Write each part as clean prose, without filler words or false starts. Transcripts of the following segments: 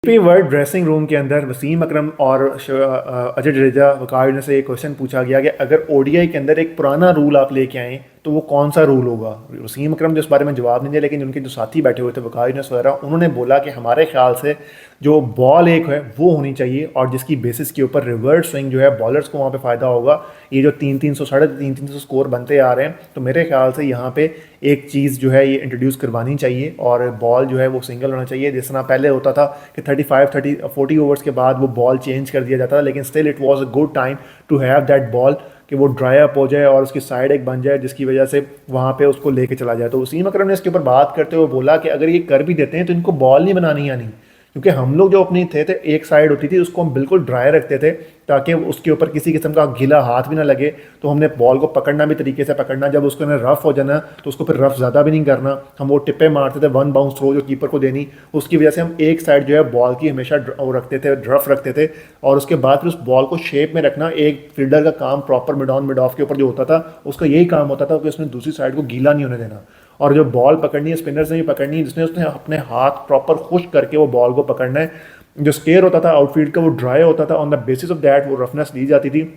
World dressing room के अंदर वसीम अकरम और अजय जडेजा वकारियों से एक क्वेश्चन पूछा गया कि अगर ओडीआई के अंदर एक पुराना रूल आप लेके आएँ तो वो कौन सा रूल होगा। वसीम अकरम जो इस बारे में जवाब नहीं दिया, लेकिन उनके जो साथी बैठे हुए थे वकारियों वगैरह, उन्होंने बोला कि हमारे ख्याल से जो बॉल एक है वो होनी चाहिए और जिसकी बेसिस के ऊपर रिवर्स स्विंग जो है बॉलर्स को वहाँ पे फ़ायदा होगा। ये जो 3-300 350 स्कोर बनते आ रहे हैं, तो मेरे ख्याल से यहाँ पे एक चीज़ जो है ये इंट्रोड्यूस करवानी चाहिए और बॉल जो है वो सिंगल होना चाहिए। जिस तरह पहले होता था कि 40 ओवर्स के बाद वो बॉल चेंज कर दिया जाता था, लेकिन still it was a good time to have that ball कि वो ड्राई अप हो जाए और उसकी साइड एक बन जाए जिसकी वजह से वहाँ पे उसको लेके चला जाए। तो वसीम अकरम ने इसके ऊपर बात करते हुए बोला कि अगर ये कर भी देते हैं तो इनको बॉल नहीं बनानी आनी, क्योंकि हम लोग जो अपनी थे एक साइड होती थी उसको हम बिल्कुल ड्राई रखते थे ताकि उसके ऊपर किसी किस्म का गीला हाथ भी ना लगे। तो हमने बॉल को पकड़ना भी तरीके से पकड़ना, जब उसको रफ हो जाना तो उसको फिर रफ ज़्यादा भी नहीं करना। हम वो टिप्पे मारते थे, वन बाउंस थ्रो जो कीपर को देनी, उसकी वजह से हम एक साइड जो है बॉल की हमेशा वो रखते थे, रफ रखते थे। और उसके बाद फिर उस बॉल को शेप में रखना एक फील्डर का काम proper mid on mid of के ऊपर जो होता था उसका यही काम होता था कि उसने दूसरी साइड को गीला नहीं होने देना। और जो बॉल पकड़नी है स्पिनर्स ने भी पकड़नी है, जिसने उसने अपने हाथ प्रॉपर खुश्क करके वो बॉल को पकड़ना है। जो स्केयर होता था आउटफील्ड का वो ड्राई होता था, on the basis of that वो रफनेस ली जाती थी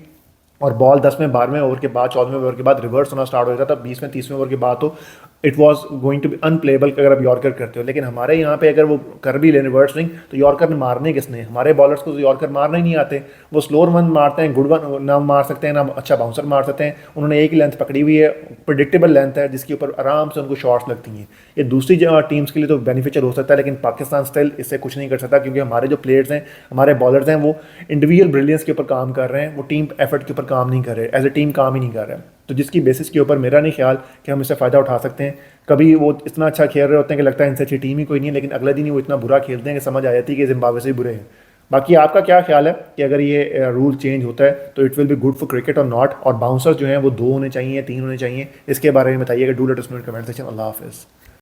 और बॉल 10वें 12वें ओवर के बाद 14वें ओवर के बाद रिवर्स होना स्टार्ट हो जाता था। 20वें 30वें ओवर के बाद तो it was going to be unplayable अगर आप यॉर्कर करते हो। लेकिन हमारे यहाँ पे अगर वो कर भी ले रिवर्स स्विंग तो यॉर्कर ने मारने किसने, हमारे बॉलर्स को तो यॉर्कर मारना ही नहीं आते। वो स्लोअर वन मारते हैं, गुड वन ना मार सकते हैं, ना अच्छा बाउंसर मार सकते हैं। उन्होंने एक ही लेंथ पकड़ी हुई है, प्रिडिक्टेबल लेंथ है जिसके ऊपर आराम से उनको शॉट्स लगती हैं। ये दूसरी टीम्स के लिए तो बेनिफिशियल हो सकता है, लेकिन पाकिस्तान स्टिल इससे कुछ नहीं कर सकता क्योंकि हमारे जो प्लेयर्स हैं, हमारे बॉलर्स हैं, वो इंडिविजुअल ब्रिलियंस के ऊपर काम कर रहे हैं, वो टीम एफर्ट के ऊपर काम नहीं कर रहे, एज ए टीम काम ही नहीं कर रहे हैं। तो जिसकी बेसिस के ऊपर मेरा नहीं ख्याल कि हम इससे फ़ायदा उठा सकते हैं। कभी वो इतना अच्छा खेल रहे होते हैं कि लगता है इनसे अच्छी टीम ही कोई नहीं है, लेकिन अगले दिन ही वो इतना बुरा खेलते हैं कि समझ आ जाती है कि जिम्बाब्वे से ही बुरे हैं। बाकी आपका क्या ख्याल है कि अगर ये रूल चेंज होता है तो it will be good for cricket और नॉट, और बाउंसर्स जो हैं वो 2 होने चाहिए, 3 होने चाहिए, इसके बारे में बताइएगा। Do let us know in comment section. Allah हाफिज़।